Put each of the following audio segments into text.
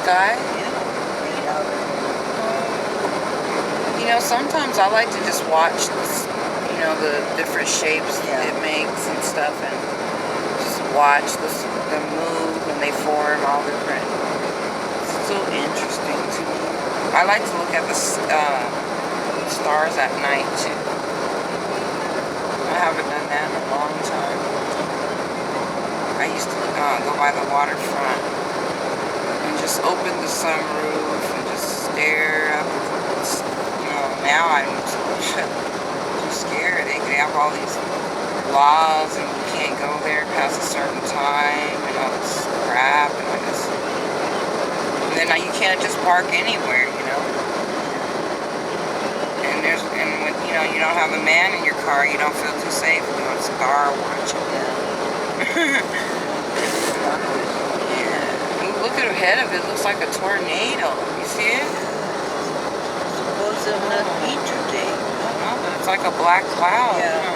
sky? You know, sometimes I like to just watch this, you know, the different shapes it makes and stuff, and just watch them move when they form all different. It's so interesting to me. I like to look at the stars at night too. I haven't done that in a long time. I used to go by the waterfront and just open the sunroof and just stare up. You know, now I'm too scared. They have all these laws and you can't go there past a certain time and all this crap, and then you can't just park anywhere, you know. And when you know you don't have a man in your car, you don't feel too safe doing cigar watching. Yeah. Look at the head of it. It looks like a tornado. You see it? Suppose I'm not eat today. No, but it's like a black cloud. Yeah.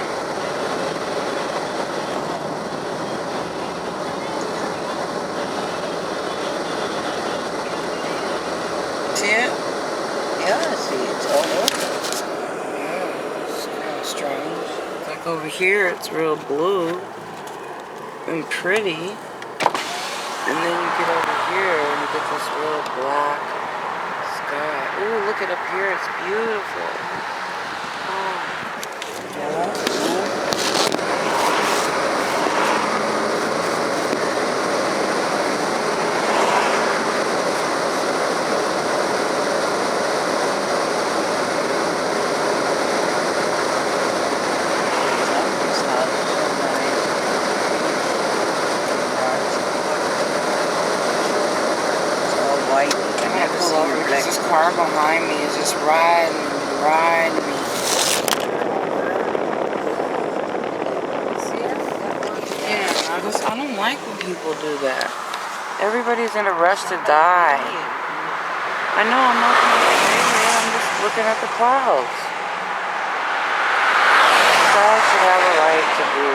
See it? Yeah, I see it. It's all over. Yeah, it's kind of strange. Like over here, it's real blue and pretty. And then you get over here and you get this real black sky. Ooh, look at up here. It's beautiful. Oh. This car behind me is just riding me. Yeah, I don't like when people do that. Everybody's in a rush to die. I know, I'm not going to say it. I'm just looking at the clouds. The sky should have a right to do.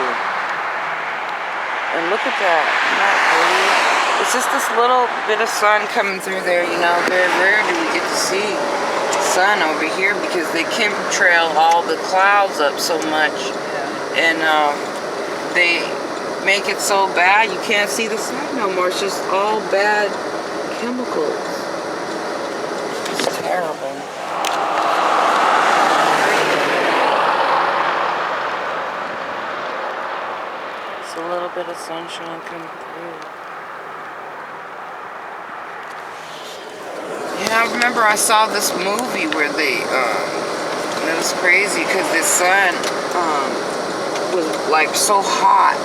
And look at that. Isn't that pretty? It's just this little bit of sun coming through there, you know. Very rare do we get to see sun over here because they chemtrail all the clouds up so much. And they make it so bad you can't see the sun no more. It's just all bad chemicals. It's terrible. It's a little bit of sunshine coming through. Yeah, I remember I saw this movie where it was crazy because the sun was like so hot,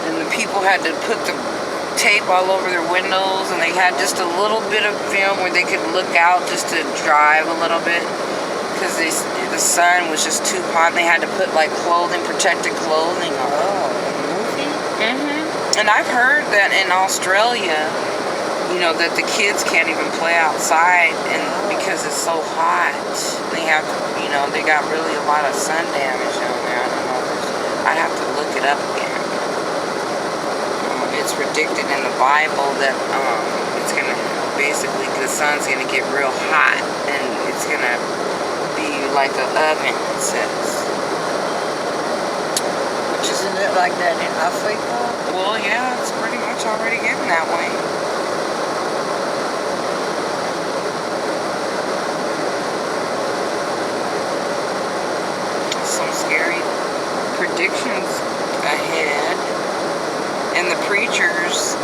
and the people had to put the tape all over their windows, and they had just a little bit of film where they could look out just to drive a little bit because the sun was just too hot, and they had to put like protected clothing on. Oh, a movie? And I've heard that in Australia, you know, that the kids can't even play outside and because it's so hot. They have, you know, they got really a lot of sun damage down there. I don't know. I'd have to look it up again. It's predicted in the Bible that it's going to, basically the sun's going to get real hot and it's going to be like an oven, it says. Isn't it like that in Africa? Well, yeah, it's pretty much already getting that way. Some scary predictions ahead, and the preachers,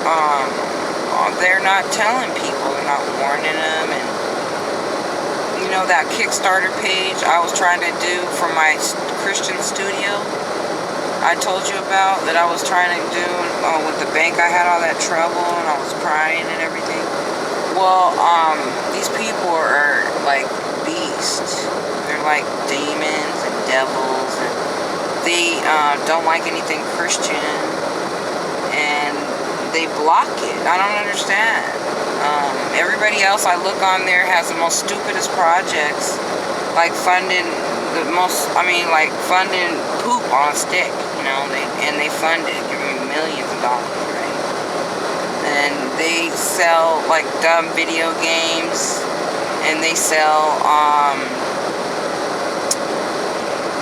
they're not telling people, they're not warning them. And you know that Kickstarter page I was trying to do for my Christian studio I told you about, that I was trying to do with the bank. I had all that trouble and I was crying and everything. Well, these people are like beasts. They're like demons and devils, and they don't like anything Christian, and they block it. I don't understand. Everybody else I look on there has the most stupidest projects, like funding funding poop on a stick, you know, they fund it, give them millions of dollars, right? and they sell like dumb video games, and they sell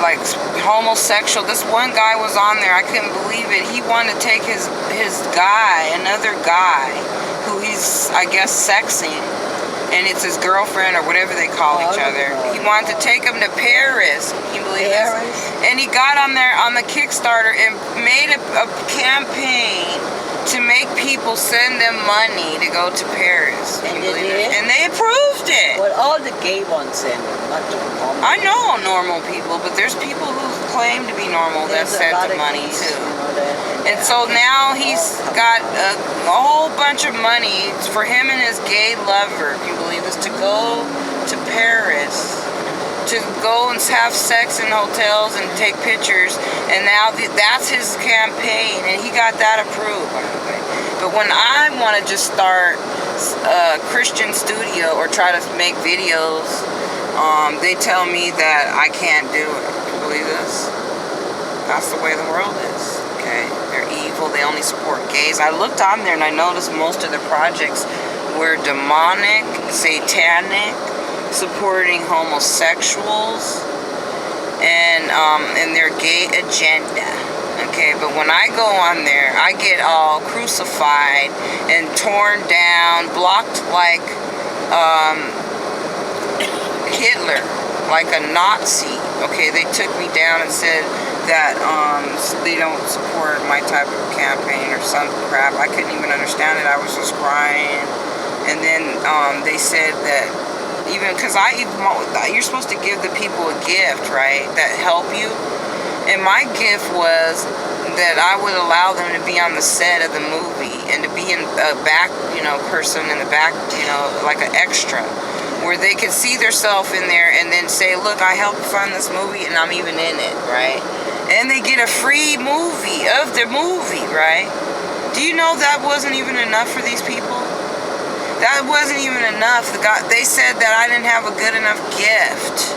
like homosexual. This one guy was on there, I couldn't believe it. He wanted to take his guy, another guy who he's, I guess, sexing, and it's his girlfriend or whatever they call each other. He wanted to take him to Paris. Can you believe this? And he got on there on the Kickstarter and made a campaign to make people send them money to go to Paris. And they did? And they approved it. Well, all the gay ones send, not the normal. I know normal people, but there's people who claim to be normal that send the money too. And so now he's got a whole bunch of money for him and his gay lover, can you believe this, to go to Paris, to go and have sex in hotels and take pictures, and now that's his campaign, and he got that approved, by the way. But when I want to just start a Christian studio or try to make videos, they tell me that I can't do it. Can you believe this? That's the way the world is. Okay, they're evil. They only support gays. I looked on there and I noticed most of the projects were demonic, satanic, supporting homosexuals, and their gay agenda. Okay, but when I go on there, I get all crucified and torn down, blocked like Hitler, like a Nazi. Okay, they took me down and said that they don't support my type of campaign or some crap. I couldn't even understand it. I was just crying. And then they said that even because you're supposed to give the people a gift, right, that help you. And my gift was that I would allow them to be on the set of the movie and to be in a back, person in the back, like an extra, where they could see themselves in there and then say, look, I helped fund this movie and I'm even in it, right? And they get a free movie of the movie, right? Do you know that wasn't even enough for these people? That wasn't even enough. They said that I didn't have a good enough gift.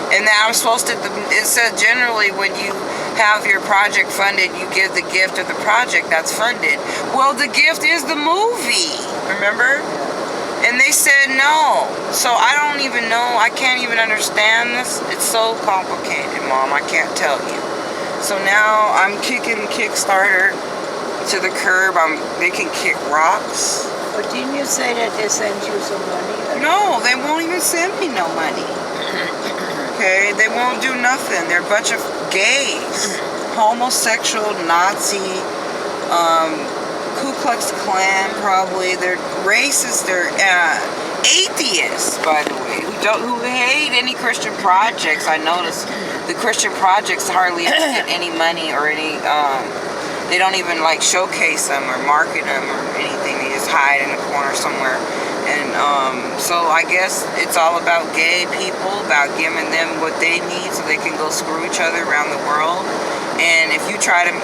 And that I'm supposed to, it said generally when you have your project funded, you give the gift of the project that's funded. Well, the gift is the movie, remember? And they said no. So I don't even know, I can't even understand this. It's so complicated, Mom, I can't tell you. So now I'm kicking Kickstarter to the curb. They can kick rocks. But didn't you say that they sent you some money? No, they won't even send me no money. Okay, they won't do nothing. They're a bunch of gays, homosexual, Nazi, Ku Klux Klan, probably. They're racist. They're atheists, by the way, who hate any Christian projects. I noticed the Christian projects hardly ever get any money or any. They don't even like showcase them or market them or anything. They just hide in a corner somewhere. And so I guess it's all about gay people, about giving them what they need so they can go screw each other around the world. And if you try to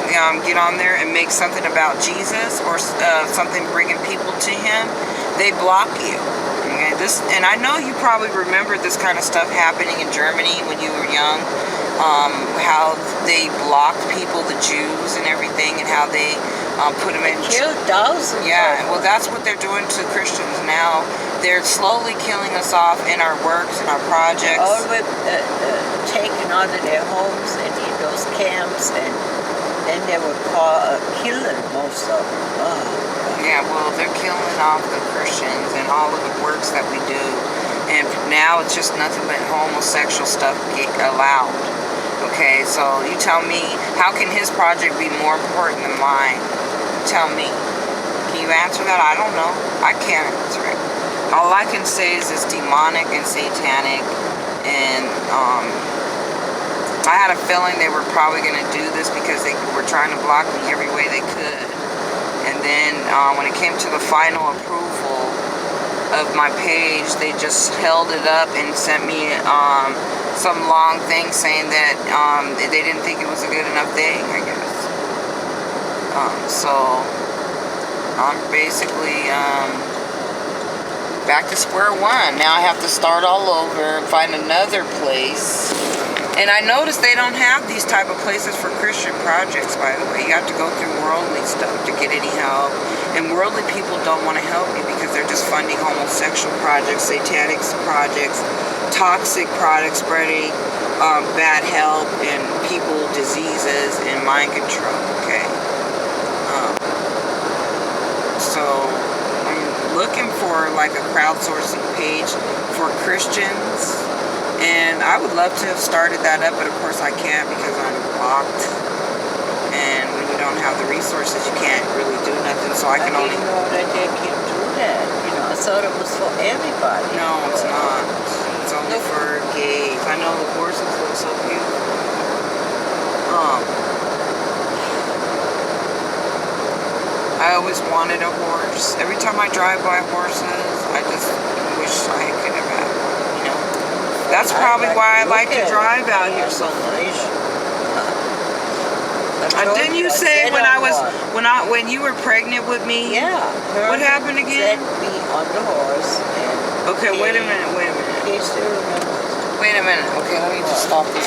get on there and make something about Jesus or something bringing people to him, they block you. Okay? And I know you probably remember this kind of stuff happening in Germany when you were young. How they blocked people, the Jews and everything, and how they put them in. Killed thousands. Yeah, well, that's what they're doing to Christians now. They're slowly killing us off in our works and our projects. All were taken out of their homes and in those camps, and then they were killing most of them. Oh. Yeah, well, they're killing off the Christians and all of the works that we do. And now it's just nothing but homosexual stuff allowed. Okay, so you tell me, how can his project be more important than mine? Tell me. Can you answer that? I don't know. I can't answer it. All I can say is it's demonic and satanic, and I had a feeling they were probably going to do this because they were trying to block me every way they could. And then when it came to the final approval of my page, they just held it up and sent me some long thing saying that they didn't think it was a good enough thing, I guess. So I'm basically back to square one. Now I have to start all over and find another place And I noticed they don't have these type of places for Christian projects, by the way. You have to go through worldly stuff to get any help. And worldly people don't want to help you because they're just funding homosexual projects, satanic projects, toxic products spreading bad health and people diseases and mind control, okay? So I'm looking for like a crowdsourcing page for Christians. And I would love to have started that up, but of course I can't because I'm blocked. And when you don't have the resources, you can't really do nothing. So I can only... didn't know that they can do that. You know, I thought it was for everybody. No, it's not. It's only for gays. I know the horses look so beautiful. I always wanted a horse. Every time I drive by horses, I just wish I could have had one, you know? That's probably why I like to drive out here so much. Didn't you say when you were pregnant with me? Yeah. What happened again? Set me on the horse. And okay, wait a minute. he still remembers. Wait a minute. Okay, let me just stop this.